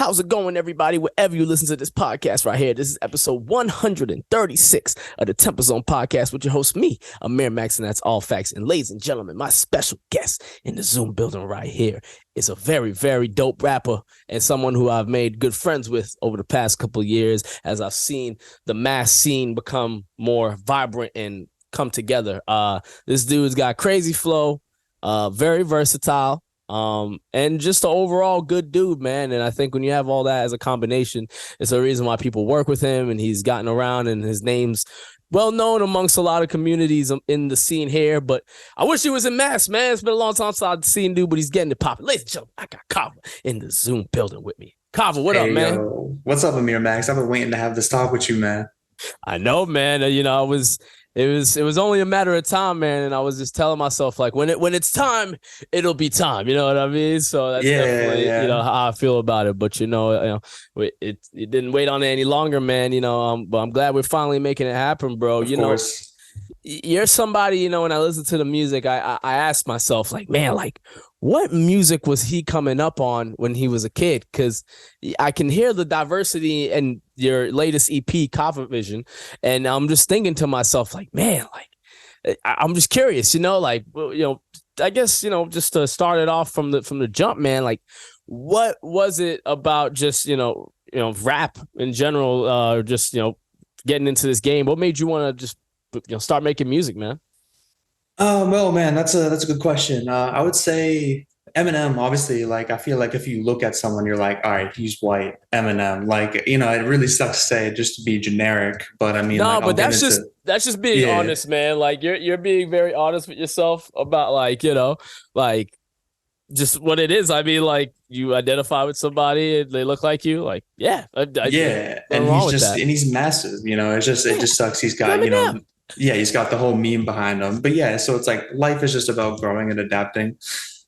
How's it going, everybody? Wherever you listen to this podcast right here, this is episode 136 of the TempahZone podcast with your host, me, Amir Max, and that's all facts. And ladies and gentlemen, my special guest in the Zoom building right here is a very, very dope rapper and someone who I've made good friends with over the past couple of years as I've seen the mass scene become more vibrant and come together. This dude's got crazy flow, very versatile. And just an overall good dude, man. And I think when you have all that as a combination, it's a reason why people work with him, and he's gotten around and his name's well known amongst a lot of communities in the scene here. But I wish he was in Mass, man. It's been a long time since I've seen dude, but he's getting it popping. Ladies and gentlemen, I got Cava in the Zoom building with me. Cava, what up, man? Yo. What's up, Amir Max? I've been waiting to have this talk with you, man. I know, man. It was only a matter of time, man. And I was just telling myself, like, when it's time, it'll be time. You know what I mean? So that's definitely, how I feel about it. But, it didn't wait on it any longer, man. But I'm glad we're finally making it happen, bro. Of course. You're somebody, when I listen to the music, I ask myself, like, man, like, what music was he coming up on when he was a kid? Because I can hear the diversity in your latest EP, CavaVision, and I'm just thinking to myself, like, man, like, I'm just curious, I guess, just to start it off from the jump, man, like, what was it about just, rap in general, getting into this game? What made you want to just, start making music, man? Well, man, that's a good question. I would say Eminem, obviously, like, I feel like if you look at someone, you're like, all right, he's white, Eminem. Like, it really sucks to say just to be generic, but I mean, no, like, but that's just being honest, man. Like, you're being very honest with yourself about, like, like, just what it is. I mean, like, you identify with somebody and they look like you, like, yeah, yeah, and he's massive. It just sucks. He's got, Eminem. yeah, he's got the whole meme behind him. But yeah, so it's like life is just about growing and adapting.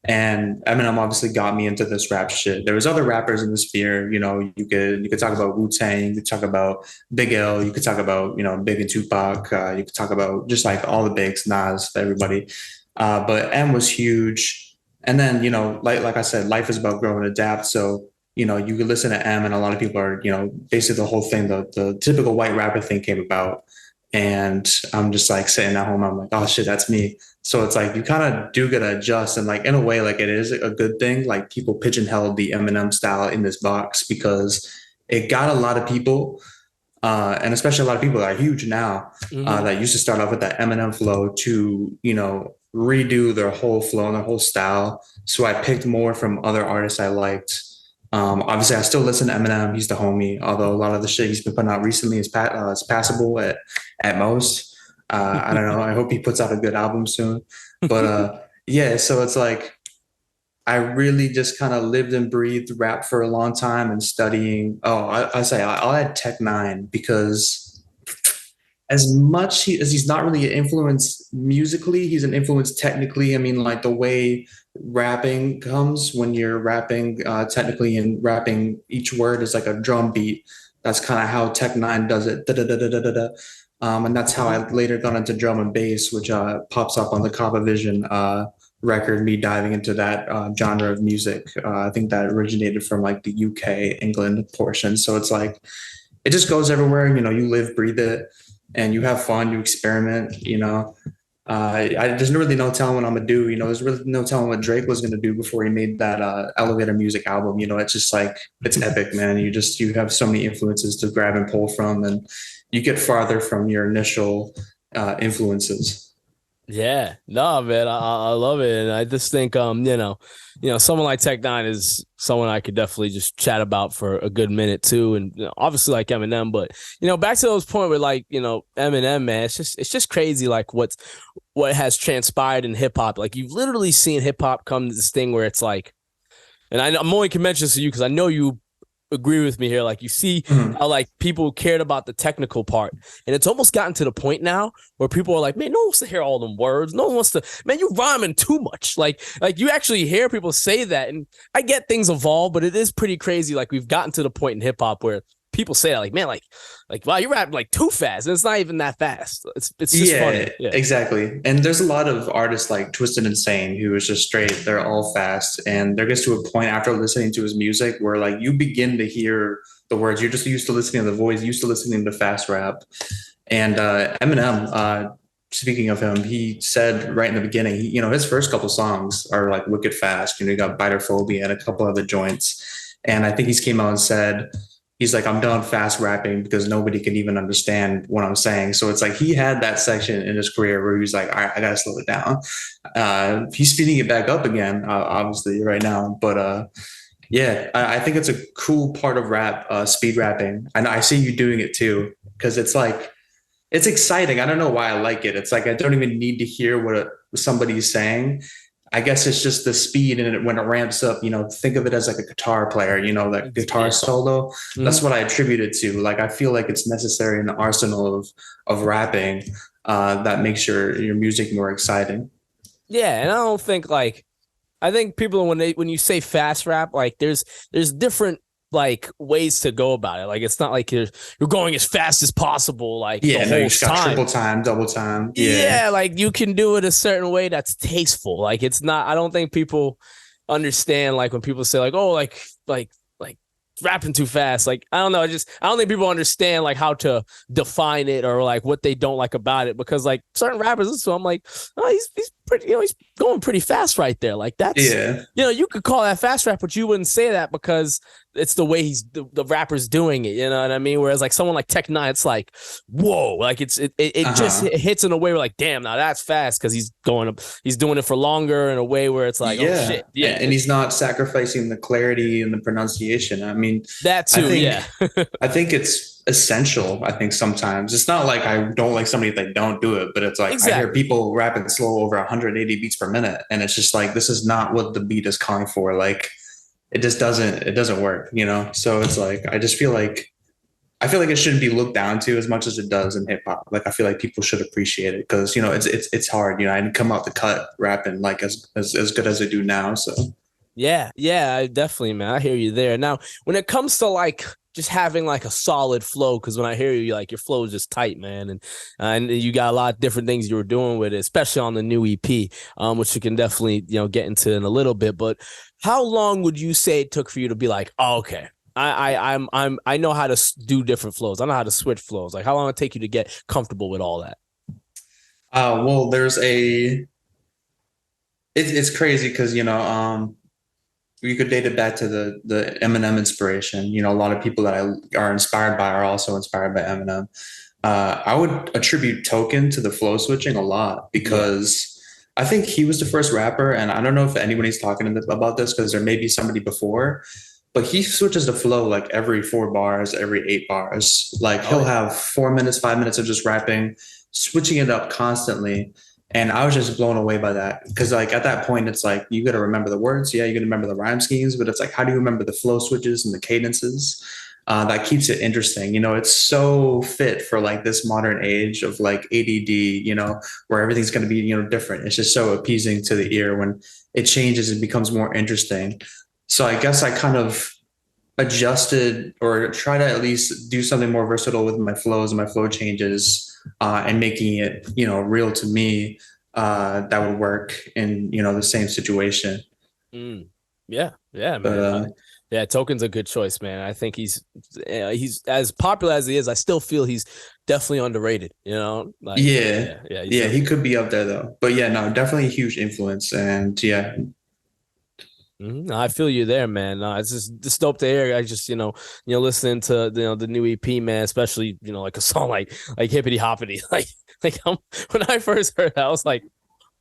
And Eminem obviously got me into this rap shit. There was other rappers in the sphere. You could talk about Wu-Tang, you could talk about Big L, you could talk about Big and Tupac. You could talk about just like all the bigs, Nas, everybody. But M was huge. And then like I said, life is about grow and adapt. So you could listen to M, and a lot of people are basically the whole thing, the typical white rapper thing came about. And I'm just like sitting at home. I'm like, oh shit, that's me. So it's like you kind of do get to adjust, and like in a way, like it is a good thing. Like people pigeonholed the Eminem style in this box because it got a lot of people, and especially a lot of people that are huge now, that used to start off with that Eminem flow to redo their whole flow and their whole style. So I picked more from other artists I liked. Obviously, I still listen to Eminem. He's the homie. Although a lot of the shit he's been putting out recently is passable at most. I don't know. I hope he puts out a good album soon. But yeah, so it's like I really just kind of lived and breathed rap for a long time and studying. Oh, I'll add Tech Nine because as much as he's not really an influence musically, he's an influence technically. I mean, like the way rapping comes when you're rapping technically, and rapping each word is like a drum beat. That's kind of how Tech Nine does it. Da, da, da, da, da, da, da. And that's how I later got into drum and bass, which pops up on the CavaVision record, me diving into that genre of music. I think that originated from like the UK, England portion. So it's like, it just goes everywhere. You live, breathe it, and you have fun, you experiment. There's really no telling what I'm gonna do. There's really no telling what Drake was gonna do before he made that Elevator Music album. It's just like, it's epic, man. You have so many influences to grab and pull from, and you get farther from your initial influences. Yeah, no, man, I love it, and I just think, someone like Tech Nine is someone I could definitely just chat about for a good minute too, and obviously like Eminem, but back to those point where like Eminem, man, it's just crazy like what has transpired in hip hop. Like you've literally seen hip hop come to this thing where it's like, and I'm only can mention this to you because I know you agree with me here. Like you see how like people cared about the technical part, and it's almost gotten to the point now where people are like, man, no one wants to hear all them words. No one wants to, man, you rhyming too much. Like you actually hear people say that, and I get things evolve, but it is pretty crazy. Like we've gotten to the point in hip hop where people say that, like, man, like wow, you rap like too fast, and it's not even that fast. It's just funny. Yeah, exactly. And there's a lot of artists like Twisted Insane who is just straight, they're all fast. And there gets to a point after listening to his music where like you begin to hear the words. You're just used to listening to the voice, used to listening to fast rap. And Eminem, speaking of him, he said right in the beginning, his first couple songs are like wicked fast. You got Biter Phobia and a couple other joints. And I think he's came out and said, he's like, I'm done fast rapping because nobody can even understand what I'm saying. So it's like he had that section in his career where he's like, all right, I gotta slow it down. He's speeding it back up again, obviously, right now. But yeah, I think it's a cool part of rap, speed rapping. And I see you doing it too, because it's like, it's exciting. I don't know why I like it. It's like I don't even need to hear what somebody's saying. I guess it's just the speed, and when it ramps up, think of it as like a guitar player, that guitar solo. Mm-hmm. That's what I attribute it to. Like, I feel like it's necessary in the arsenal of rapping that makes your music more exciting. Yeah, and I don't think I think people when you say fast rap, like there's different like ways to go about it. Like it's not like you're going as fast as possible. Like the whole you just got triple time, double time. Yeah, like you can do it a certain way that's tasteful. Like it's not. I don't think people understand like when people say like, oh, like rapping too fast. Like I don't know. I don't think people understand like how to define it or like what they don't like about it, because like certain rappers. So I'm like, oh, he's pretty. He's going pretty fast right there. Like that's you could call that fast rap, but you wouldn't say that because it's the way the rapper's doing it. You know what I mean? Whereas like someone like Tech Nine, it's like, whoa, like it just hits in a way where like, damn, now that's fast because he's doing it for longer in a way where it's like, oh shit, yeah, and he's not sacrificing the clarity and the pronunciation. I mean, that too, I think it's essential. I think sometimes it's not like I don't like somebody if they don't do it, but it's like I hear people rapping slow over 180 beats per minute, and it's just like this is not what the beat is calling for. Like it just doesn't work, So it's like I feel like it shouldn't be looked down to as much as it does in hip hop. Like I feel like people should appreciate it because it's hard. I didn't come out the cut rapping like as good as I do now. So yeah, definitely, man. I hear you there. Now, when it comes to like just having like a solid flow, because when I hear you, like your flow is just tight, man, and you got a lot of different things you were doing with it, especially on the new EP, which you can definitely get into in a little bit. But how long would you say it took for you to be like, oh, okay, I know how to do different flows. I know how to switch flows. Like how long did it take you to get comfortable with all that? Well, there's it's crazy because you could date it back to the Eminem inspiration. A lot of people that I are inspired by are also inspired by Eminem. I would attribute Token to the flow switching a lot because I think he was the first rapper, and I don't know if anybody's talking about this because there may be somebody before, but he switches the flow like every 4 bars, every 8 bars. Like he'll have 4 minutes, 5 minutes of just rapping, switching it up constantly. And I was just blown away by that because like at that point, it's like, you got to remember the words. Yeah. You got to remember the rhyme schemes, but it's like, how do you remember the flow switches and the cadences? That keeps it interesting. It's so fit for like this modern age of like ADD, where everything's going to be, different. It's just so appeasing to the ear when it changes and becomes more interesting. So I guess I kind of adjusted or try to at least do something more versatile with my flows and my flow changes and making it, real to me that would work in, the same situation. Yeah, man. Yeah, Token's a good choice, man. I think he's as popular as he is. I still feel he's definitely underrated. Like, he could be up there though. But yeah, no, definitely a huge influence. And yeah. I feel you there, man. It's just dope to hear. I just listening to the new EP, man, especially like a song like Hippity Hoppity, like when I first heard that, I was like,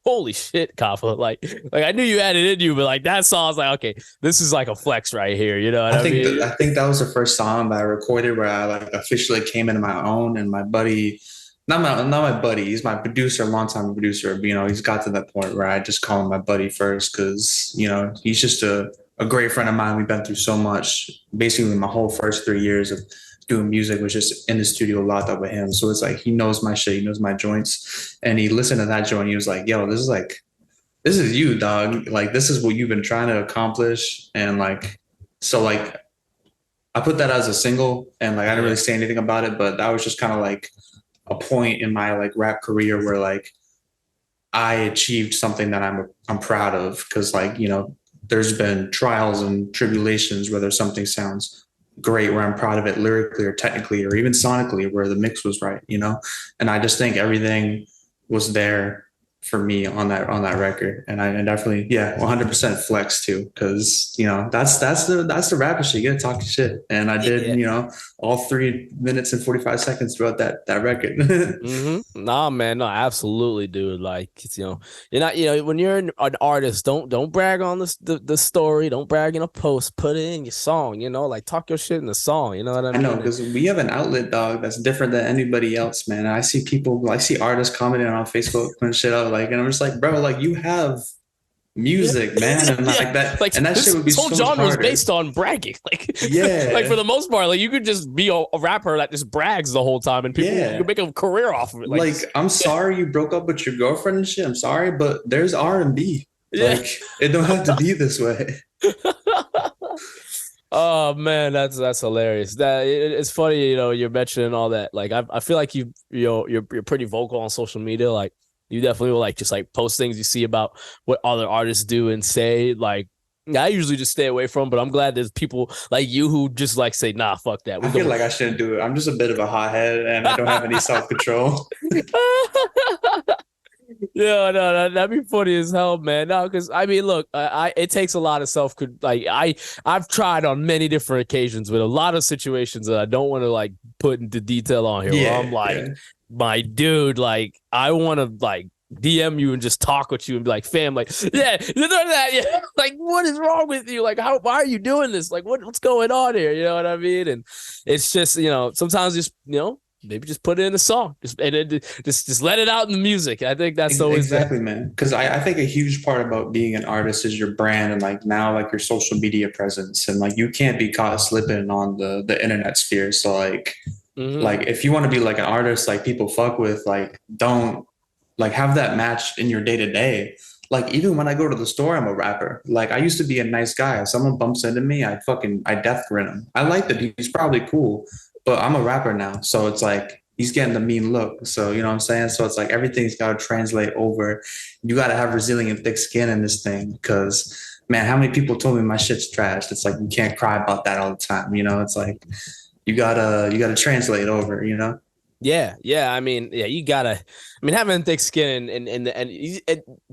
holy shit, Cava. Like I knew you had it in you, but like that song, I was like, okay, this is like a flex right here. You know what I mean? I think that was the first song that I recorded where I like officially came into my own, and my buddy, not my buddy, he's my producer, longtime producer. But, he's got to that point where I just call him my buddy first because, he's just a great friend of mine. We've been through so much. Basically, my whole first 3 years of doing music was just in the studio locked up with him. So it's like he knows my shit, he knows my joints. And he listened to that joint, he was like, yo, this is you, dog. Like, this is what you've been trying to accomplish. And like, so like, I put that as a single, and like I didn't really say anything about it, but that was just kind of like a point in my like rap career where like I achieved something that I'm proud of, because like, you know, there's been trials and tribulations, whether something sounds great where I'm proud of it lyrically or technically or even sonically where the mix was right, you know? And I just think everything was there for me on that record. And I definitely, yeah, 100% flex too, because you know that's the rapper shit. You gotta talk shit, and I did, Yeah. you know, all 3 minutes and 45 seconds throughout that record. Nah, man, no, absolutely, dude. Like, you know, you're not, you know, when you're an artist, don't brag on the story, don't brag in a post, put it in your song, you know, like talk your shit in the song, you know what I I know, mean? because we have an outlet, dog, that's different than anybody else, man. I see artists commenting on Facebook and shit out, like, and I'm just like, bro, like you have Yeah, music, man, and yeah. like that, Like and that shit this, would be this whole so much genre is harder. based on bragging. Like, like for Yeah, the most part, like you could just be a rapper that just brags the whole time, and people you yeah. can make a career off of it. Like, Like, I'm yeah, sorry you broke up with your girlfriend and shit. I'm sorry, but there's R&B. yeah. Like, it don't have to be this way. Oh man, that's hilarious. It's funny, you know, you're mentioning all that. Like I feel like you know you're pretty vocal on social media. Like you definitely will like just like post things you see about what other artists do and say. Like I usually just stay away from, but I'm glad there's people like you who just like say, nah, fuck that. I We're feel going. like I shouldn't do it. I'm just a bit of a hothead and I don't have any self control. Yeah, no, that'd be funny as hell, man. No, because I mean, look, I it takes a lot of self. Like I've tried on many different occasions with a lot of situations that I don't want to like put into detail on here. Where I'm Yeah, like, yeah. my dude, like I want to like DM you and just talk with you and be like, fam, like, yeah, you know that, yeah, like, what is wrong with you? Like, why are you doing this? Like, what's going on here? You know what I mean? And it's just, you know, sometimes just, you know, maybe just put it in the song, just let it out in the music. I think that's always the. Exactly, man. Because I think a huge part about being an artist is your brand and like now like your social media presence. And like you can't be caught slipping on the internet sphere. So Mhm. like if you want to be like an artist like people fuck with, like don't like have that match in your day to day. Like even when I go to the store, I'm a rapper. Like I used to be a nice guy. If someone bumps into me, I death grin him. I like that he's probably cool, but I'm a rapper now. So it's like he's getting the mean look. So you know what I'm saying? So it's like everything's gotta translate over. You gotta have resilient thick skin in this thing. Cause man, how many people told me my shit's trash? It's like you can't cry about that all the time. You know, it's like you gotta translate over, you know? Yeah, yeah. I mean, yeah, you gotta. I mean, having thick skin and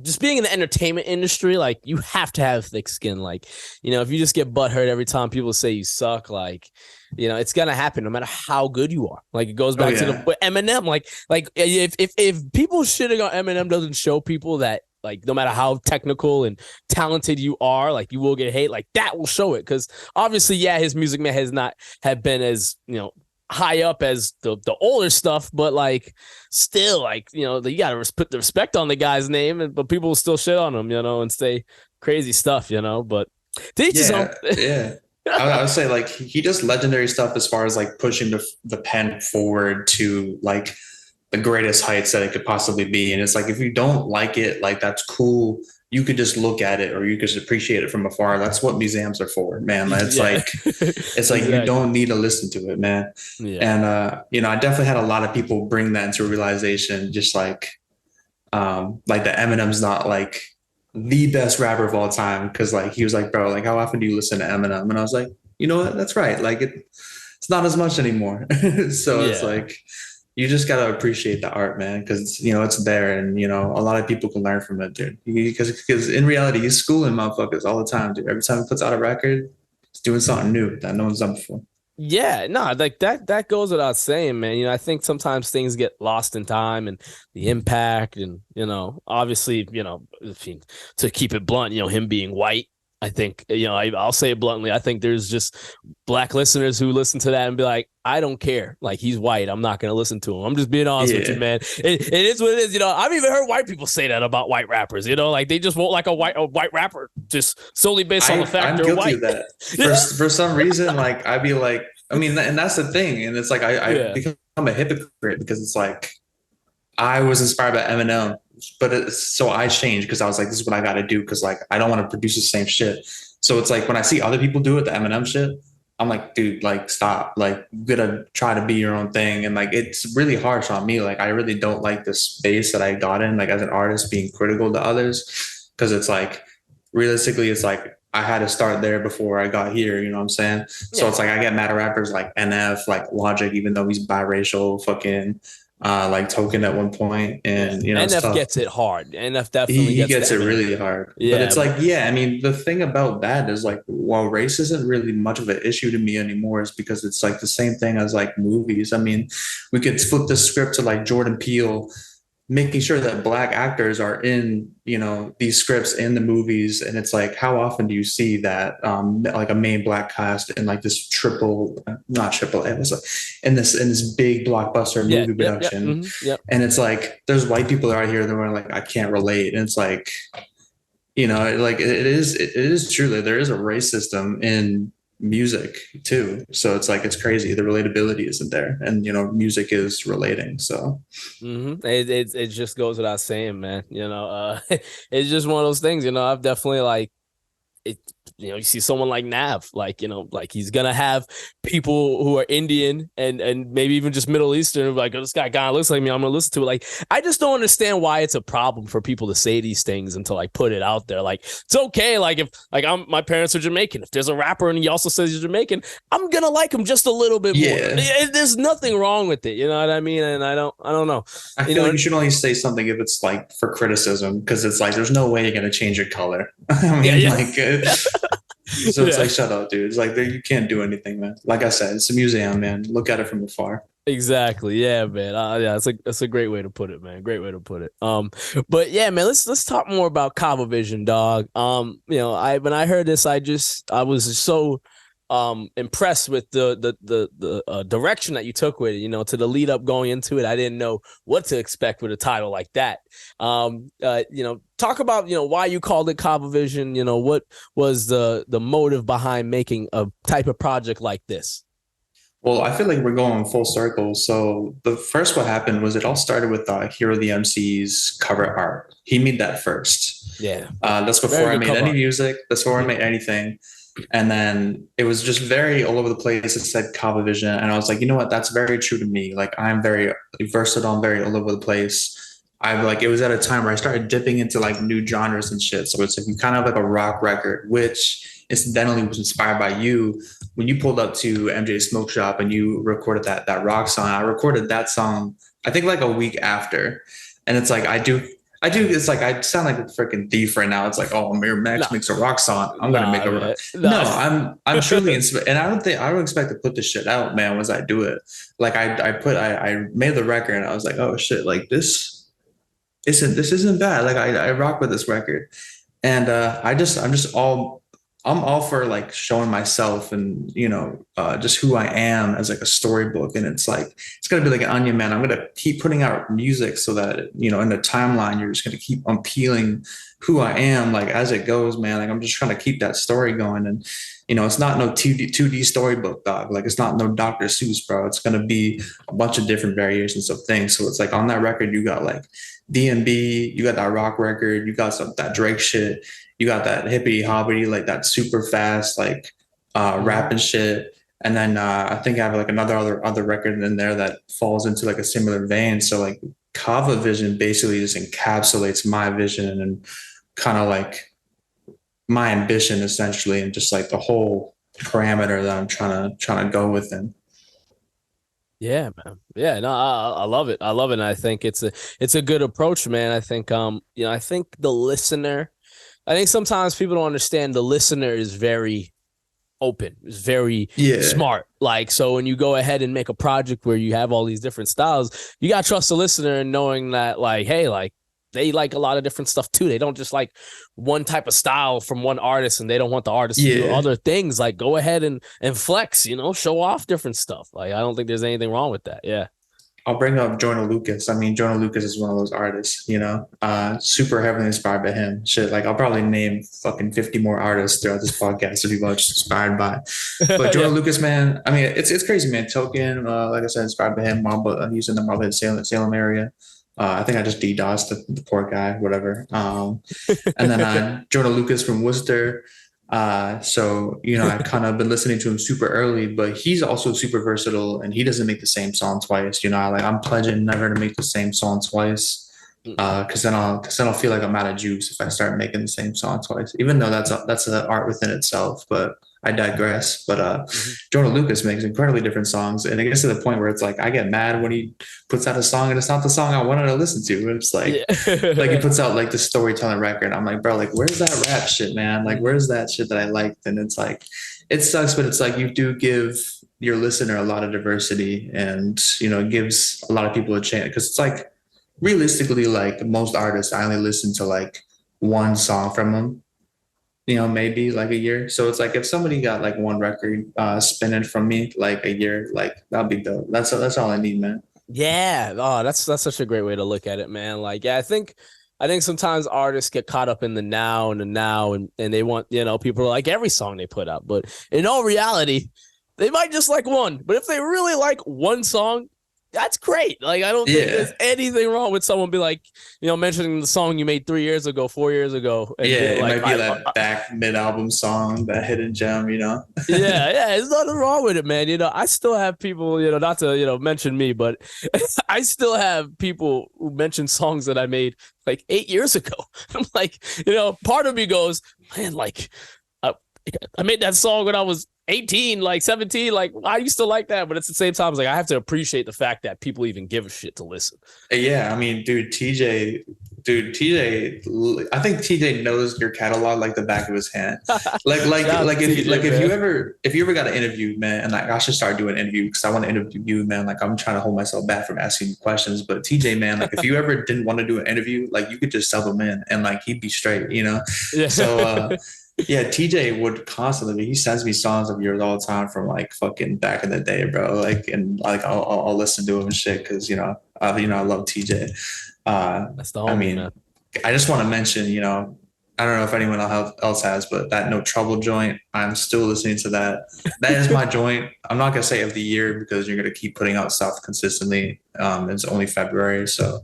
just being in the entertainment industry, like you have to have thick skin. Like, you know, if you just get butt hurt every time people say you suck, like, you know, it's gonna happen no matter how good you are. Like, it goes Oh back to yeah. the Eminem. Like if people shitting on Eminem doesn't show people that. Like no matter how technical and talented you are, like you will get hate. Like that will show it because obviously, yeah, his music man has not have been as you know high up as the older stuff, but like still, like you know, you gotta put the respect on the guy's name, but people will still shit on him, you know, and say crazy stuff, you know. But to each his own. Yeah, yeah. I would say like he does legendary stuff as far as like pushing the pen forward to like the greatest heights that it could possibly be. And it's like if you don't like it, like that's cool. You could just look at it or you could just appreciate it from afar. That's what museums are for, man. Yeah, It's like you exactly. don't need to listen to it, man. Yeah, And you know, I definitely had a lot of people bring that into a realization, just like the Eminem's not like the best rapper of all time because like he was like, bro, like how often do you listen to Eminem? And I was like, you know what? That's right. Like it's not as much anymore. So it's yeah. like you just gotta appreciate the art, man, because you know it's there, and you know a lot of people can learn from it, dude. Because in reality, he's schooling motherfuckers all the time, dude. Every time he puts out a record, he's doing something new that no one's done before. Yeah, no, like that goes without saying, man. You know, I think sometimes things get lost in time and the impact and, you know, obviously, you know, to keep it blunt, you know, him being white, I think, you know, I'll say it bluntly. I think there's just black listeners who listen to that and be like, I don't care. Like he's white. I'm not going to listen to him. I'm just being honest with you, Yeah, man. It is what it is. You know, I've even heard white people say that about white rappers, you know, like they just won't like a white rapper just solely based on the fact I'm they're guilty white. of that. For some reason, like I'd be like, I mean, and that's the thing, and it's like I Yeah. become a hypocrite because it's like I was inspired by Eminem, but so I changed because I was like, this is what I got to do because like I don't want to produce the same shit. So it's like when I see other people do it, the Eminem shit, I'm like, dude, like stop. Like you gotta try to be your own thing. And like it's really harsh on me. Like I really don't like the space that I got in, like as an artist being critical to others. Cause it's like realistically, it's like I had to start there before I got here, you know what I'm saying? So Yeah. it's like I get mad at rappers like NF, like Logic, even though he's biracial, fucking like Token at one point, Yeah. and you know, NF stuff. gets it hard. NF definitely He gets gets that, it man. really hard. But Yeah, it's like, yeah, I mean, the thing about that is like, while race isn't really much of an issue to me anymore, is because it's like the same thing as like movies. I mean, we could flip the script to like Jordan Peele making sure that black actors are in, you know, these scripts in the movies. And it's like, how often do you see that like a main black cast in like this triple, not triple, it was like in this big blockbuster yeah, movie yep, yep, production. yep. And it's like there's white people out here that are like, I can't relate. And it's like, you know, like it is true that there is a race system in music too. So it's like it's crazy. The relatability isn't there. And you know, music is relating. So It just goes without saying, man. It's just one of those things. I've definitely like it. You see someone like Nav, like like he's gonna have people who are Indian and maybe even just Middle Eastern, like, oh, this guy kind of looks like me, I'm gonna listen to it. Like, I just don't understand why it's a problem for people to say these things and to like put it out there. Like, it's okay. Like, if like my parents are Jamaican, if there's a rapper and he also says he's Jamaican, I'm gonna like him just a little bit more. There's nothing wrong with it. You know what I mean? And I don't know. I feel like you should only say something if it's like for criticism, because it's like there's no way you're gonna change your color. I mean, yeah. like, so it's like shut up, dude. It's like you can't do anything, man. Like I said, it's a museum, man. Look at it from afar. Exactly. Yeah, man. Yeah, that's a great way to put it, man. Great way to put it. But yeah, man, let's talk more about CavaVision, dog. When I heard this, I was so impressed with the direction that you took with it, to the lead up going into it. I didn't know what to expect with a title like that. Talk about why you called it CavaVision. What was the motive behind making a type of project like this? Well, I feel like we're going full circle. So the first what happened was it all started with Hero the MC's cover art. He made that first. Yeah. That's before I made any music. That's before I made anything. And then it was just very all over the place. It said CavaVision. And I was like, you know what? That's very true to me. Like I'm very versatile. I'm very all over the place. It was at a time where I started dipping into like new genres and shit. So it's like kind of like a rock record, which incidentally was inspired by you when you pulled up to MJ's Smoke Shop and you recorded that rock song. I recorded that song, I think like a week after. And it's like, it's like, I sound like a freaking thief right now. It's like, oh, Amir Max makes a rock song. I'm going to make a rock. No, I'm truly, and I don't expect to put this shit out, man, once I do it. Like I made the record and I was like, oh shit, like this isn't bad. Like I rock with this record. And I'm all for like showing myself and just who I am as like a storybook. And it's like it's gonna be like an onion, man. I'm gonna keep putting out music so that in the timeline you're just gonna keep unpeeling who I am like as it goes, man. Like I'm just trying to keep that story going. And it's not no 2D storybook, dog. Like it's not no Dr. Seuss, bro. It's gonna be a bunch of different variations of things. So it's like on that record you got like D&B, you got that rock record, you got that Drake shit, you got that hippity hoppity, like that super fast, like rap and shit. And then I think I have like another other record in there that falls into like a similar vein. So like CavaVision basically just encapsulates my vision and kind of like my ambition essentially, and just like the whole parameter that I'm trying to go within. Yeah, man. Yeah, no, I love it. I love it. And I think it's a good approach, man. I think I think the listener, I think sometimes people don't understand the listener is very open, is very smart. Like, so when you go ahead and make a project where you have all these different styles, you gotta trust the listener in knowing that, like, hey, like they like a lot of different stuff too. They don't just like one type of style from one artist and they don't want the artist to do other things. Like, go ahead and flex, show off different stuff. Like, I don't think there's anything wrong with that. Yeah. I'll bring up Jonah Lucas. I mean, Jonah Lucas is one of those artists, super heavily inspired by him. Shit, like I'll probably name fucking 50 more artists throughout this podcast that people are just inspired by. But Jonah Lucas, man, I mean, it's crazy, man. Token, like I said, inspired by him. He's in the Marblehead, Salem area. I think I just DDoSed the poor guy, whatever. And then Jonah Lucas from Worcester. So, I've kind of been listening to him super early, but he's also super versatile and he doesn't make the same song twice. I'm pledging never to make the same song twice. Mm-mm. Cause then I'll feel like I'm out of juice if I start making the same song twice, even though that's an art within itself, but I digress. But Mhm. Jordan Lucas makes incredibly different songs. And it gets to the point where it's like I get mad when he puts out a song and it's not the song I wanted to listen to. And it's like he Yeah. puts out like the storytelling record. I'm like, bro, like where's that rap shit, man? Like Mhm. where's that shit that I liked? And it's like it sucks, but it's like you do give your listener a lot of diversity and it gives a lot of people a chance because it's like realistically, like most artists, I only listen to like one song from them, maybe like a year. So it's like if somebody got like one record spinning from me like a year, like that'd be dope. That's all I need, man. Yeah. Oh, that's such a great way to look at it, man. Like, yeah, I think sometimes artists get caught up in the now and and they want, people to like every song they put out. But in all reality, they might just like one. But if they really like one song, that's great. Like, I don't think there's Yeah. anything wrong with someone be like, mentioning the song you made 3 years ago, 4 years ago, and Yeah, being it like, might be that back mid album song, that hidden gem. yeah, yeah, there's nothing wrong with it, man. I still have people, not to, mention me, but I still have people who mention songs that I made like 8 years ago. I'm like, part of me goes, man, like, I, I made that song when I was 18, like 17. Like, I used to like that. But at the same time, it's like, I have to appreciate the fact that people even give a shit to listen. Yeah, I mean, TJ, I think TJ knows your catalog like the back of his hand. Like, like, Shout out like to if you, TJ, like man. if you ever got an interview, man, and like I should start doing interviews because I want to interview you, man. Like I'm trying to hold myself back from asking you questions, but TJ, man, like if you ever didn't want to do an interview, like you could just sub him in and like he'd be straight. Yeah. So, yeah, TJ would constantly. He sends me songs of yours all the time from like fucking back in the day, bro. Like and like I'll listen to him and shit because I love TJ. That's the I homie, man. mean, I just want to mention, I don't know if anyone else has, but that No Trouble joint, I'm still listening to that. That is my joint. I'm not gonna say of the year because you're gonna keep putting out stuff consistently. It's only February, so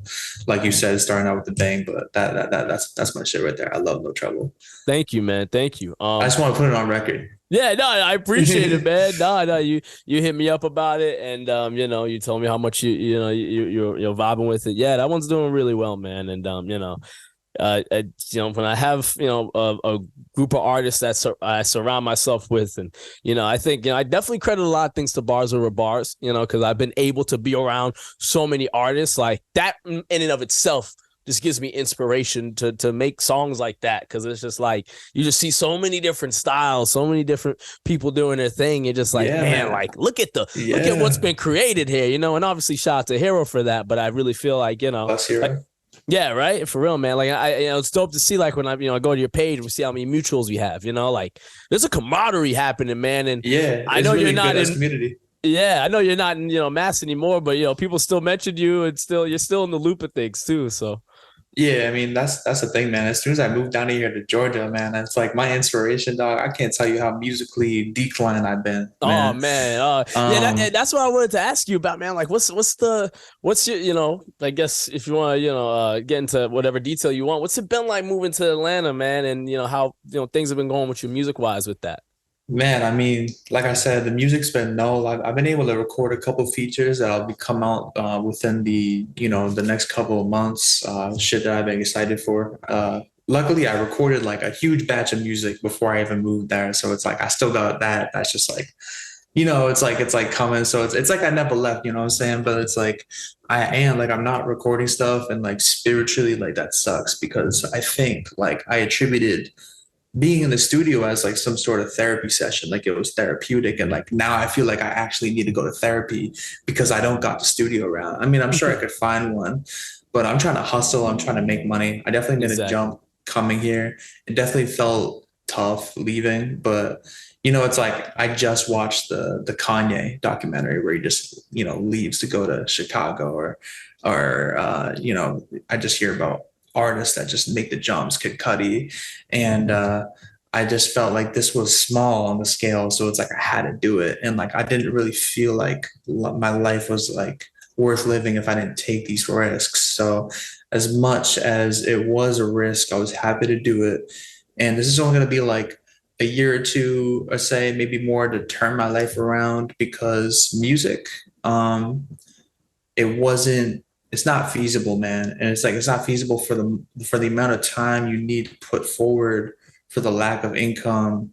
like you said, starting out with the bang, but that's my shit right there. I love No Trouble. Thank you, man. Thank you. I just want to put it on record. Yeah, no, I appreciate it, man. No, no, you hit me up about it, and you told me how much you're vibing with it. Yeah, that one's doing really well, man. And when I have a group of artists that I surround myself with, and I think I definitely credit a lot of things to Bars Over Bars, because I've been able to be around so many artists like that in and of itself. Just gives me inspiration to make songs like that because it's just like you just see so many different styles, so many different people doing their thing. You're just like, Yeah, man, man. like look at what's Yeah. been created here, and obviously shout out to Hero for that. But I really feel like Plus like Hero. yeah, right, for real, man. Like it's dope to see like when I go to your page, we see how many mutuals we have. Like there's a camaraderie happening, man. And Yeah, I it's know you're really not good as in. community. Yeah, I know you're not in mass anymore, but people still mention you, and you're still in the loop of things too. So. Yeah, I mean that's the thing, man. As soon as I moved down here to Georgia, man, it's like my inspiration, dog. I can't tell you how musically declined I've been, Oh man. man, yeah, Um, that's what I wanted to ask you about, man. Like, what's your, I guess if you want to, get into whatever detail you want, what's it been like moving to Atlanta, man, and how things have been going with you music wise with that. Man, I mean, like I said, the music's been null. I've been able to record a couple features that'll be come out within the next couple of months. Shit that I've been excited for. Luckily, I recorded like a huge batch of music before I even moved there, so it's like I still got that. That's just like, it's like coming. So it's like I never left. You know what I'm saying? But it's like I am like I'm not recording stuff, and like spiritually, like that sucks because I think like I attributed being in the studio as like some sort of therapy session, like it was therapeutic. And like now I feel like I actually need to go to therapy because I don't got the studio around. I mean, I'm sure I could find one, but I'm trying to hustle. I'm trying to make money. I definitely made a Exactly. jump coming here. It definitely felt tough leaving, but it's like I just watched the Kanye documentary where he just, leaves to go to Chicago or I just hear about artists that just make the jumps, Kid Cudi, and I just felt like this was small on the scale, so it's like I had to do it, and like I didn't really feel like my life was like worth living if I didn't take these risks. So as much as it was a risk, I was happy to do it, and this is only going to be like a year or two, or say maybe more, to turn my life around, because music, it wasn't, it's not feasible, man. And it's like, it's not feasible for the amount of time you need to put forward, for the lack of income,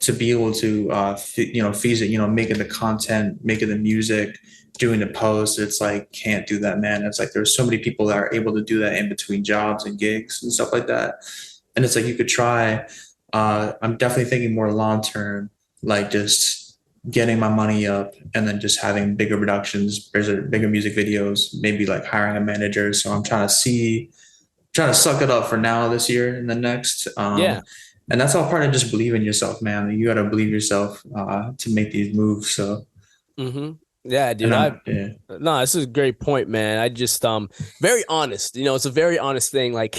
to be able to feed it, making the content, making the music, doing the post. It's like, can't do that, man. It's like, there's so many people that are able to do that in between jobs and gigs and stuff like that. And it's like, you could try. I'm definitely thinking more long term, like just getting my money up, and then just having bigger productions, bigger music videos, maybe like hiring a manager. So I'm trying to suck it up for now, this year and the next. Yeah. And that's all part of just believing yourself, man. You got to believe yourself to make these moves. So, Mm-hmm. Yeah, dude. and yeah. No, this is a great point, man. I just very honest. It's a very honest thing. Like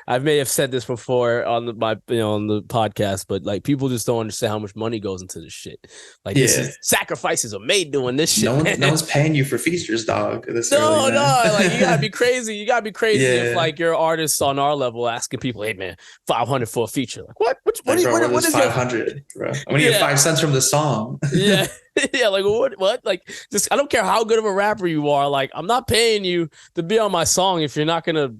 I may have said this before on on the podcast, but like people just don't understand how much money goes into this shit. Like this is sacrifices are made doing this shit. No one's paying you for features, dog. No, like you gotta be crazy. You gotta be crazy if like you're artists on our level asking people, hey man, 500 for a feature. Like what? What is 500, bro? I'm gonna get 5 cents from the song. Yeah. Yeah, like what? Like, just I don't care how good of a rapper you are. Like, I'm not paying you to be on my song if you're not gonna,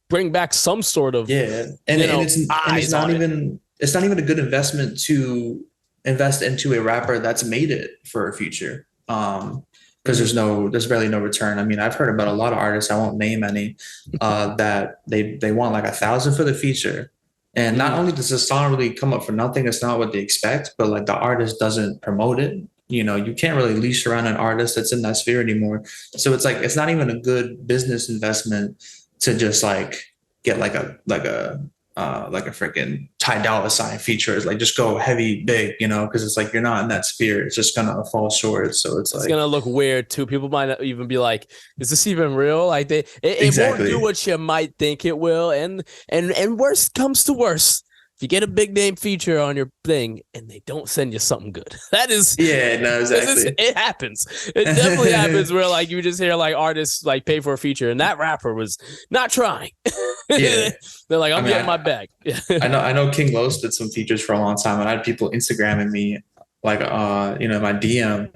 bring back some sort of and it's not even a good investment to invest into a rapper that's made it for a feature. Because there's barely no return. I mean, I've heard about a lot of artists, I won't name any, that they want like 1,000 for the feature. And not only does the song really come up for nothing, it's not what they expect, but like the artist doesn't promote it. You can't really leash around an artist that's in that sphere anymore. So it's like, it's not even a good business investment to just like get like a freaking Ty Dolla Sign feature. It's like, just go heavy big, because it's like, you're not in that sphere. It's just gonna fall short. So it's like, gonna look weird too. People might not even be like, is this even real? Like it won't do what you might think it will. And worst comes to worst, if you get a big name feature on your thing and they don't send you something good, that is exactly. It happens. It definitely happens where like you just hear like artists like pay for a feature and that rapper was not trying. They're like, I'm getting my bag. I know King Los did some features for a long time, and I had people Instagramming me like my DM,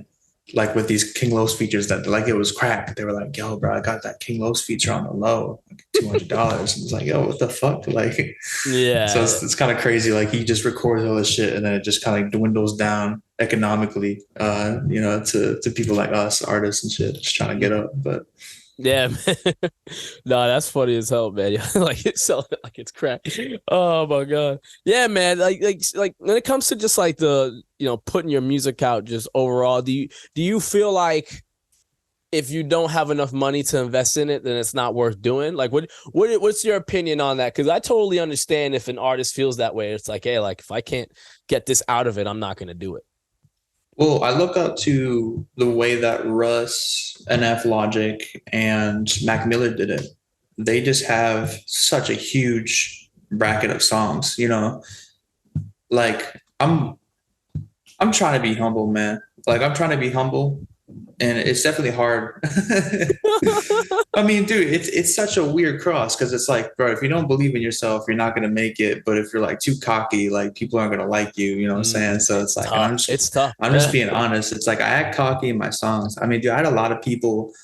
like with these King Los features that like it was crack. They were like, yo, bro, I got that King Los feature on the low, like $200. And it's like, yo, what the fuck? Like, yeah. So it's kind of crazy. Like he just records all this shit and then it just kind of dwindles down economically, to people like us, artists and shit, just trying to get up. But yeah, man. No, that's funny as hell, man. Like it's so like it's crack. Oh my god. Yeah, man. Like when it comes to just like the putting your music out just overall, do you feel like if you don't have enough money to invest in it, then it's not worth doing? Like what's your opinion on that? Because I totally understand if an artist feels that way. It's like, hey, like if I can't get this out of it, I'm not gonna do it. Well, I look up to the way that Russ, NF Logic, and Mac Miller did it. They just have such a huge bracket of songs, Like I'm trying to be humble, man. Like I'm trying to be humble, and it's definitely hard. I mean, dude, it's such a weird cross, because it's like, bro, if you don't believe in yourself, you're not gonna make it. But if you're like too cocky, like people aren't gonna like you. You know what I'm saying? So it's like, it's tough. I'm just being honest. It's like I act cocky in my songs. I mean, dude, I had a lot of people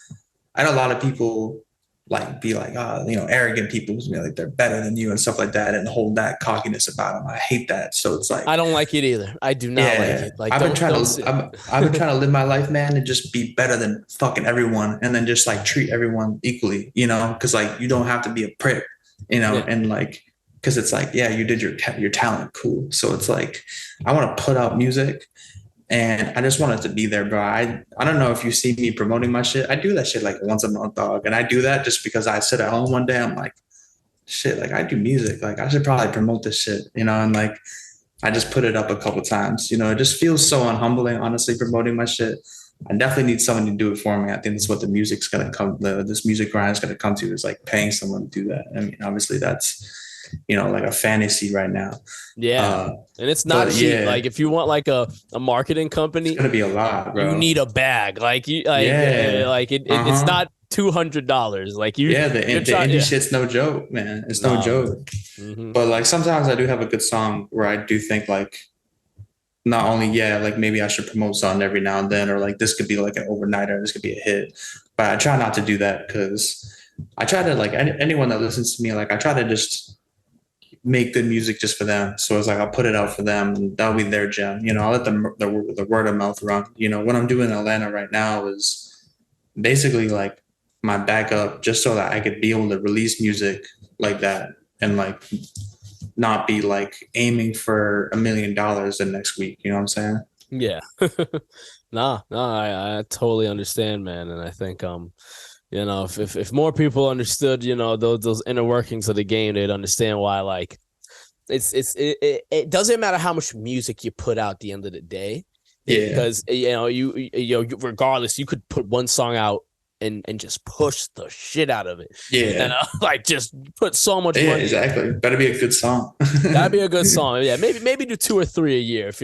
like be like, arrogant people who's like they're better than you and stuff like that, and hold that cockiness about them. I hate that. So it's like, I don't like it either. I do not like it. Like I've been trying to live my life, man, and just be better than fucking everyone, and then just like treat everyone equally, because like you don't have to be a prick, and like, because it's like, yeah, you did your talent, cool. So it's like, I want to put out music. And I just wanted to be there, bro. I don't know if you see me promoting my shit. I do that shit like once a month, dog. And I do that just because I sit at home one day. I'm like, shit, like I do music. Like I should probably promote this shit, and like I just put it up a couple times. It just feels so unhumbling, honestly, promoting my shit. I definitely need someone to do it for me. I think that's what the music's gonna come. This music grind is gonna come to, is like paying someone to do that. I mean, obviously that's like a fantasy right now. Yeah. And it's not cheap. Yeah. Like if you want like a marketing company, it's gonna be a lot, bro. You need a bag. Like it's not $200. Like you, Yeah, the indie shit's no joke, man. It's no joke. Mm-hmm. But like sometimes I do have a good song where I do think like not only like maybe I should promote something every now and then, or like this could be like an overnighter, this could be a hit. But I try not to do that because I try to like anyone that listens to me, like I try to just make good music just for them. So it's like I'll put it out for them, and that'll be their gem. I'll let them the word of mouth run. What I'm doing in Atlanta right now is basically like my backup, just so that I could be able to release music like that and like not be like aiming for $1 million the next week. You know what I'm saying? Yeah. No, I totally understand, man. And I think if more people understood, those inner workings of the game, they'd understand why like it doesn't matter how much music you put out at the end of the day. Yeah. Because you regardless, you could put one song out and just push the shit out of it. Yeah. And like just put so much Yeah, money. exactly. Better be a good song. Gotta be a good song. Yeah, maybe do 2 or 3 a year if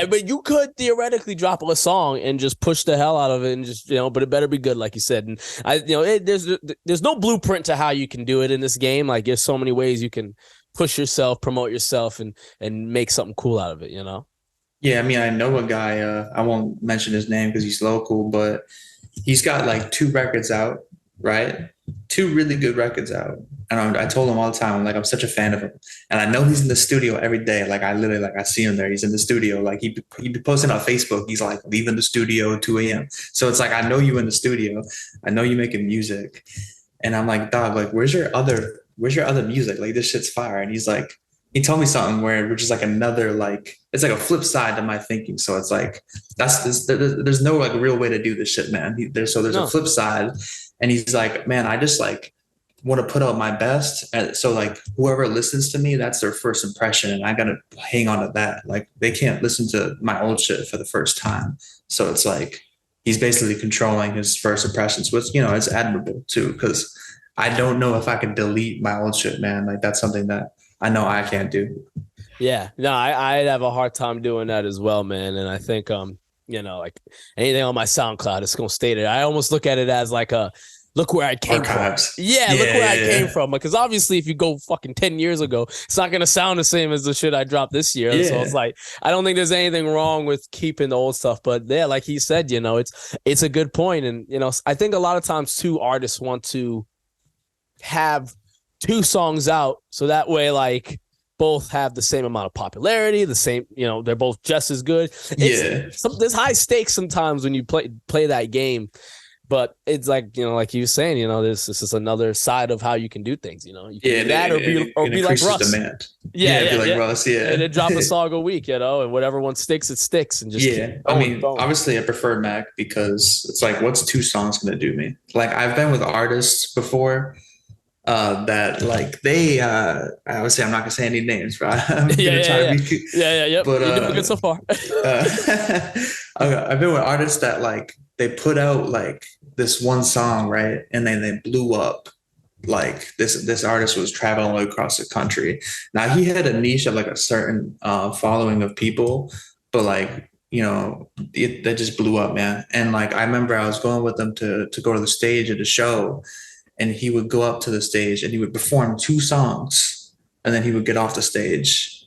but you could theoretically drop a song and just push the hell out of it and just but it better be good, like you said. And there's no blueprint to how you can do it in this game. Like there's so many ways you can push yourself, promote yourself, and make something cool out of it. Yeah, I mean, I know a guy. I won't mention his name because he's local, but he's got like 2 records out, right? 2 really good records out. And I told him all the time, like, I'm such a fan of him. And I know he's in the studio every day. Like, I literally, like, I see him there. He's in the studio. Like, he'd be posting on Facebook. He's like, leaving the studio at 2 a.m. So it's like, I know you in the studio. I know you making music. And I'm like, dog, like, where's your other music? Like, this shit's fire. And he's like, he told me something which is like another, like, it's like a flip side to my thinking. So it's like, there's no like real way to do this shit, man. There's a flip side. And he's like, man, I just like want to put out my best. So like whoever listens to me, that's their first impression. And I got to hang on to that. Like they can't listen to my old shit for the first time. So it's like, he's basically controlling his first impressions, which, it's admirable too. Cause I don't know if I could delete my old shit, man. Like that's something that I know I can't do. Yeah, no, I'd have a hard time doing that as well, man. And I think, like anything on my SoundCloud, it's going to stay there. I almost look at it as like look where I came Archives. from. Yeah, look where I came from. Because obviously, if you go fucking 10 years ago, it's not going to sound the same as the shit I dropped this year. Yeah. So it's like, I don't think there's anything wrong with keeping the old stuff. But yeah, like he said, it's a good point. And, I think a lot of times too, artists want to have 2 songs out. So that way, like, both have the same amount of popularity, the same, they're both just as good. There's high stakes sometimes when you play that game, but it's like, like you were saying, this is another side of how you can do things, you can do that or be like Russ. Demand. Be like Russ, and then drop a song a week, and whatever one sticks, it sticks. And just obviously I prefer Mac because it's like, what's 2 songs going to do me? Like I've been with artists before that like they I would say I'm not gonna say any names, right? I'm gonna try to be but you're doing good so far. I've been with artists that like they put out like this one song, right, and then they blew up. Like this artist was traveling all across the country. Now he had a niche of like a certain following of people, but like they just blew up, man. And like I remember I was going with them to go to the stage at the show. And he would go up to the stage and he would perform 2 songs and then he would get off the stage.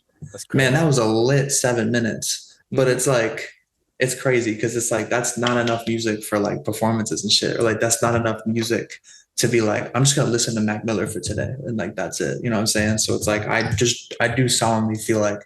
Man, that was a lit 7 minutes. But it's like, it's crazy because it's like, that's not enough music for like performances and shit. Or like, that's not enough music to be like, I'm just going to listen to Mac Miller for today. And like, that's it. You know what I'm saying? So it's like, I do solemnly feel like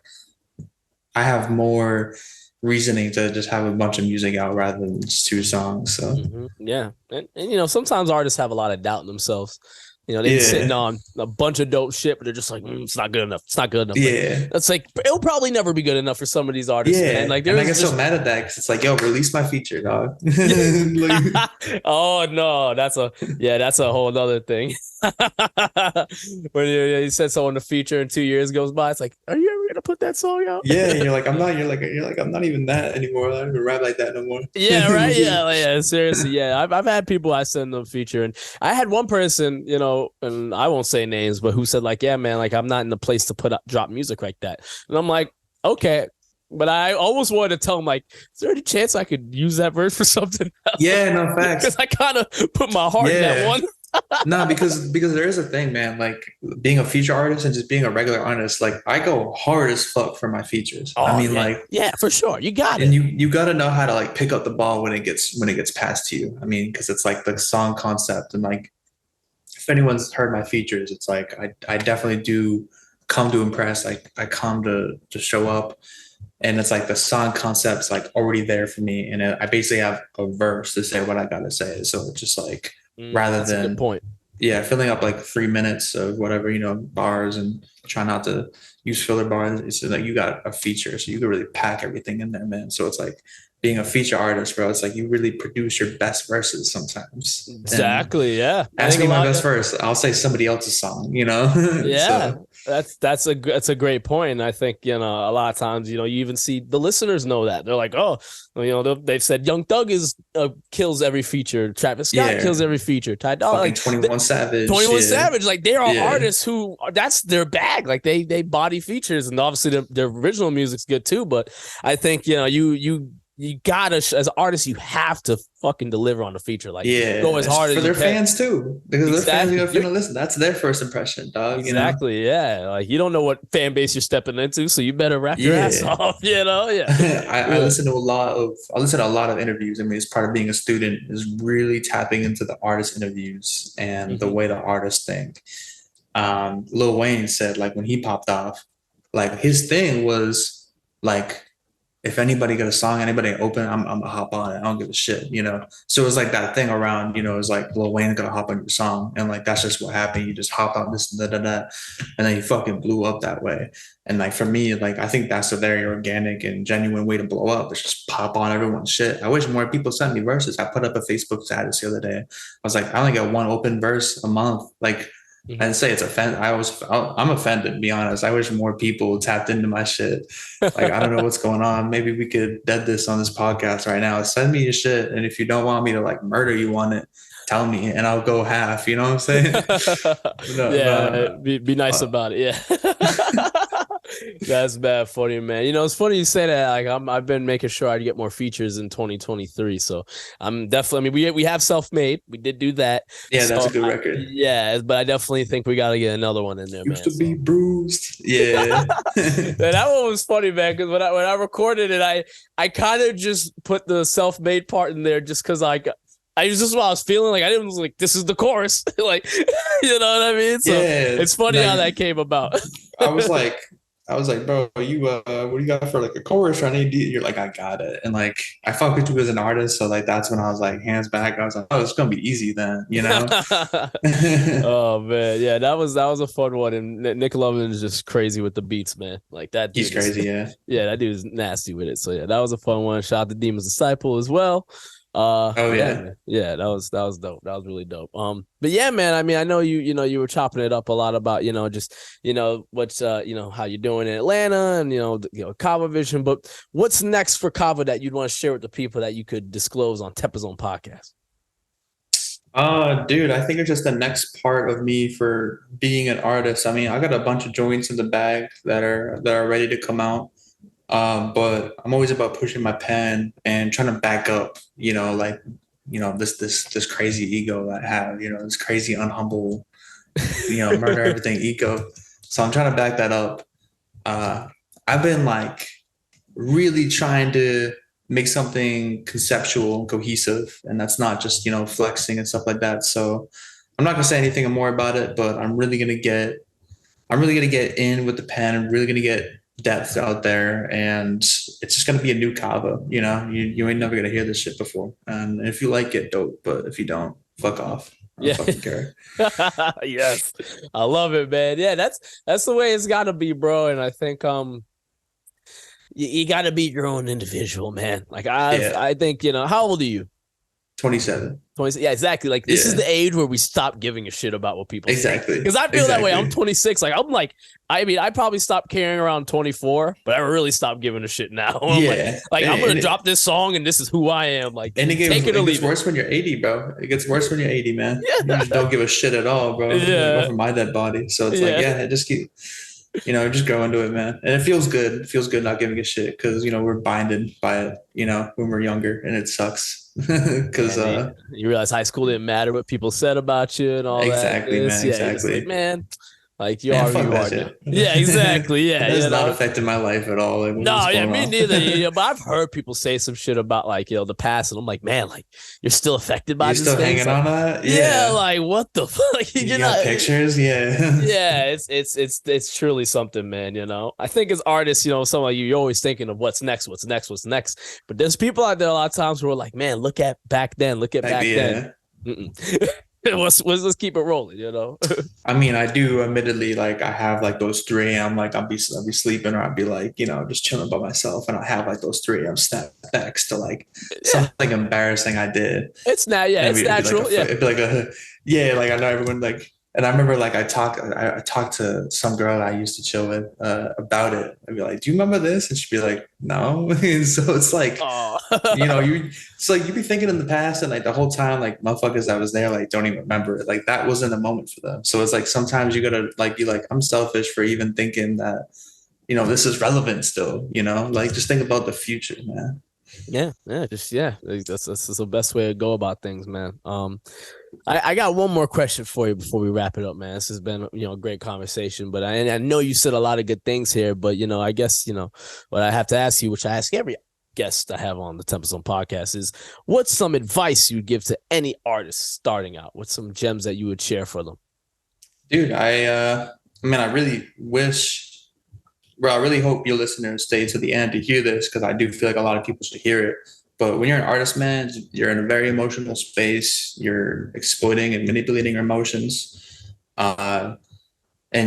I have more reasoning to just have a bunch of music out rather than just 2 songs. So yeah, and sometimes artists have a lot of doubt in themselves. They're sitting on a bunch of dope shit, but they're just like, it's not good enough. It's not good enough. Yeah, that's like it'll probably never be good enough for some of these artists. Yeah, man. Like, and I get so mad at that because it's like, yo, release my feature, dog. Oh no, that's a whole other thing. When you said so on the feature and 2 years goes by, it's like, are you ever gonna put that song out? Yeah, and you're like, I'm not. You're like, I'm not even that anymore. I don't even rap like that no more. Yeah, right. Yeah. Seriously, yeah. I've had people I send them feature, and I had one person, and I won't say names, but who said like, yeah, man, like I'm not in the place to drop music like that, and I'm like, okay. But I almost wanted to tell him, like, is there any chance I could use that verse for something else? Yeah, no facts. Because I kind of put my heart in that one. No, because there is a thing, man. Like being a feature artist and just being a regular artist, like I go hard as fuck for my features. Oh, I mean, yeah. like yeah, for sure, you got it. And you got to know how to like pick up the ball when it gets passed to you. I mean, because it's like the song concept, and like if anyone's heard my features, it's like I definitely do come to impress. I come to show up, and it's like the song concept's like already there for me, and I basically have a verse to say what I gotta say. So it's just like rather that's than a good point. Yeah, filling up like 3 minutes of whatever, bars and try not to use filler bars. It's like you got a feature, so you can really pack everything in there, man. So it's like being a feature artist, bro. It's like you really produce your best verses sometimes. Exactly. Yeah. Ask me my best verse. I'll say somebody else's song, Yeah. So. That's a great point. And I think, a lot of times, you even see the listeners know that. They're like, oh, they've said Young Thug kills every feature. Travis Scott kills every feature. Ty Dolla, like 21 Savage. 21 Savage. Like there are artists who that's their bag. Like they body features, and obviously their original music's good too. But I think, you gotta, as an artist, you have to fucking deliver on the feature. Like, go as hard as for you their can. fans too, because their fans are gonna listen. That's their first impression, dog. Exactly. Yeah. Like you don't know what fan base you're stepping into, so you better rap your ass off. Yeah. I listen to a lot of interviews. I mean, it's part of being a student is really tapping into the artist interviews and the way the artists think. Lil Wayne said, like, when he popped off, like his thing was like, if anybody got a song, anybody open, I'm gonna hop on it. I don't give a shit, So it was like that thing around, it was like Lil Wayne gonna hop on your song, and like that's just what happened. You just hop on this, and and then you fucking blew up that way. And like for me, like I think that's a very organic and genuine way to blow up. It's just pop on everyone's shit. I wish more people sent me verses. I put up a Facebook status the other day. I was like, I only got one open verse a month. Like, I didn't say it's offended. I'm offended, to be honest. I wish more people tapped into my shit. Like, I don't know what's going on. Maybe we could dead this on this podcast right now. Send me your shit. And if you don't want me to like murder you on it, tell me and I'll go half. You know what I'm saying? Be nice about it. Yeah. That's bad funny, man. It's funny you say that. Like I've been making sure I get more features in 2023. So I'm definitely, I mean, we have Self-Made. We did do that. Yeah, that's a good record. But I definitely think we got to get another one in there, Used to be bruised. Yeah. That one was funny, man, because when I recorded it, I kind of just put the Self-Made part in there just because I was just what I was feeling. Like I didn't was like, this is the chorus. Like, you know what I mean? So it's funny how that came about. I was like, bro, you what do you got for like a chorus or an AD? You're like, I got it. And like I fuck with you as an artist. So like that's when I was like, hands back. I was like, oh, it's gonna be easy then, Oh man. Yeah, that was a fun one. And Nick Lovin is just crazy with the beats, man. Like that dude he's crazy, yeah, that dude is nasty with it. So yeah, that was a fun one. Shout out to Demon's Disciple as well. Yeah, that was dope. That was really dope. But yeah, man, I mean, I know you were chopping it up a lot about just what's how you're doing in Atlanta and CavaVision. But what's next for Cava that you'd want to share with the people that you could disclose on TempahZone podcast? Dude, I think it's just the next part of me for being an artist. I mean, I got a bunch of joints in the bag that are ready to come out. But I'm always about pushing my pen and trying to back up, this crazy ego that I have, this crazy unhumble, murder everything ego. So I'm trying to back that up. I've been like really trying to make something conceptual and cohesive, and that's not just, flexing and stuff like that. So I'm not gonna say anything more about it, but I'm really gonna get in with the pen. I'm really gonna get depth out there, and it's just gonna be a new Cava. You ain't never gonna hear this shit before, and if you like it, dope, but if you don't, fuck off. I don't fucking care. Yes, I love it, man. Yeah, that's the way it's gotta be, bro. And I think you gotta be your own individual, man. Like I think how old are you? 27. 20, yeah, exactly. Like this is the age where we stop giving a shit about what people exactly. Because I feel that way. I'm 26. Like I mean, I probably stopped caring around 24, but I really stopped giving a shit now. I'm I'm gonna drop this song, and this is who I am. Like, and it gets worse when you're 80, bro. It gets worse when you're 80, man. Yeah. You just don't give a shit at all, bro. You go for my dead body. So it's Just go into it, man. And it feels good. It feels good not giving a shit because, we're binded by it, when we're younger, and it sucks. Because, you realize high school didn't matter what people said about you and all that. exactly, man. Yeah, you're just like, Exactly. man, like you Man, are who fuck you that are now. shit. Yeah, exactly. Yeah, It has not affected my life at all. Like, No, what's yeah, going me on? neither. Yeah, but I've heard people say some shit about like the past, and I'm like, man, like you're still affected by You're these still things. hanging Like, on that? yeah, Yeah. like what the fuck? You You're got not. pictures? Yeah. Yeah, it's truly something, man. I think as artists, some of you're always thinking of what's next, what's next, what's next. But there's people out there a lot of times who are like, man, look at back then, look at back then. Yeah. Let's keep it rolling, I mean, I do admittedly, like, I have like those 3 a.m. like I'll be sleeping, or I'll be like, just chilling by myself, and I have like those 3 a.m. snapbacks to like Yeah, something embarrassing I did. it's now, yeah, it's natural, yeah. It'd be like yeah, like I know everyone like, and I remember like I talked to some girl that I used to chill with about it. I'd be like, "Do you remember this?" And she'd be like, "No." And so it's like, Oh, it's like you be thinking in the past, and like the whole time, like motherfuckers that was there, like don't even remember it. Like that wasn't a moment for them. So it's like sometimes you gotta like be like, I'm selfish for even thinking that, this is relevant still. Like just think about the future, man. yeah, just yeah. That's the best way to go about things, man. I got one more question for you before we wrap it up, man. This has been a great conversation, but I know you said a lot of good things here, but I guess what I have to ask you, which I ask every guest I have on the TempahZone podcast, is what's some advice you'd give to any artist starting out? What's some gems that you would share for them? Dude, I mean, I really wish. Well, I really hope your listeners stay to the end to hear this because I do feel like a lot of people should hear it. But when you're an artist, man, you're in a very emotional space. You're exploiting and manipulating your emotions. And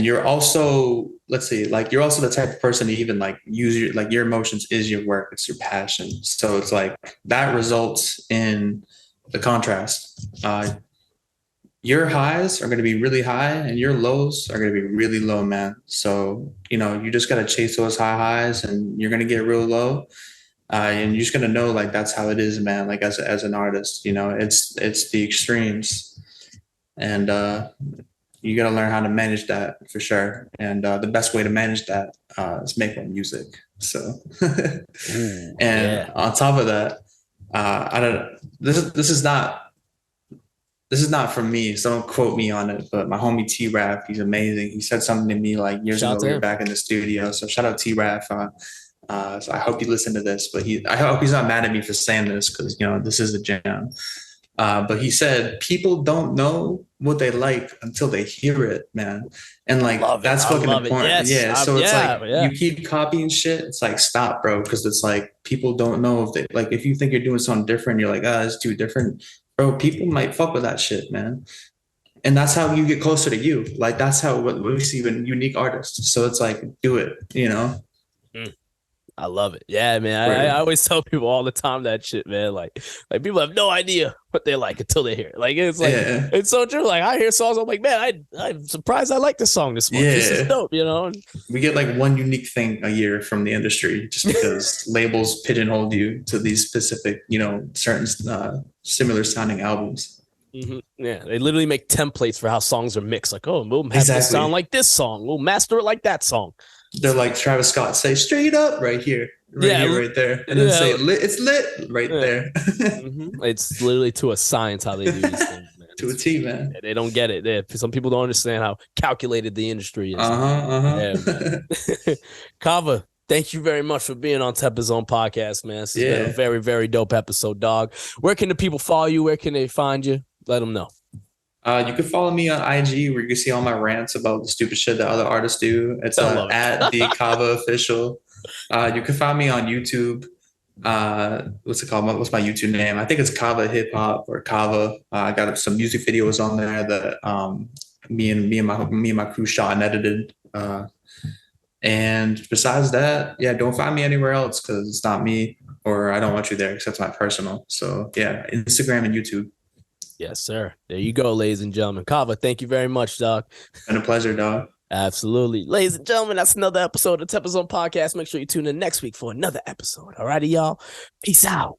you're also, let's see, like you're also the type of person to even like use your emotions is your work. It's your passion. So it's like that results in the contrast. Your highs are going to be really high and your lows are going to be really low, man. So, you just got to chase those high highs and you're going to get real low. And you're just going to know like, that's how it is, man. Like as an artist, it's the extremes and, you got to learn how to manage that for sure. And, the best way to manage that, is make more music. So, Ooh, and yeah. on top of that, I don't, this is not from me, so don't quote me on it, but my homie T-Raf, he's amazing. He said something to me like years Shout out ago. to We were him. back in the studio. So shout out T-Raf. So I hope you listen to this, but I hope he's not mad at me for saying this because, this is a jam. But he said, people don't know what they like until they hear it, man. And like, that's fucking important. Yes. Yeah. So it's like, Yeah. you keep copying shit. It's like, stop, bro. Cause it's like, people don't know if they like, if you think you're doing something different, you're like, it's too different. Bro, people might fuck with that shit, man. And that's how you get closer to you. Like, that's how what we see in unique artists. So it's like, do it. I love it. Yeah, man. Right. I always tell people all the time that shit, man. Like people have no idea what they like until they hear it. Like it's like it's so true. Like I hear songs, I'm like, man, I'm surprised I like this song this much. This is dope, We get like one unique thing a year from the industry just because labels pigeonhole you to these specific, certain similar sounding albums. Mm-hmm. Yeah, they literally make templates for how songs are mixed. Like, oh, we'll have this sound like this song. We'll master it like that song. They're like Travis Scott, say straight up right here, right there, and then say it's lit right there. Mm-hmm. It's literally to a science how they do these things, man. To a T, man. They don't get it. Some people don't understand how calculated the industry is. Yeah, Cava, thank you very much for being on TempahZone podcast, man. This has been a very, very dope episode, dog. Where can the people follow you? Where can they find you? Let them know. You can follow me on IG where you can see all my rants about the stupid shit that other artists do. It's at the Cava official. You can find me on YouTube. What's it called? What's my YouTube name? I think it's Cava Hip Hop or Cava. I got some music videos on there that me and my crew shot and edited. And besides that, don't find me anywhere else because it's not me or I don't want you there except my personal. So Instagram and YouTube. Yes, sir. There you go, ladies and gentlemen. Cava, thank you very much, dog. Been a pleasure, dog. Absolutely. Ladies and gentlemen, that's another episode of the TempahZone podcast. Make sure you tune in next week for another episode. All righty, y'all. Peace out.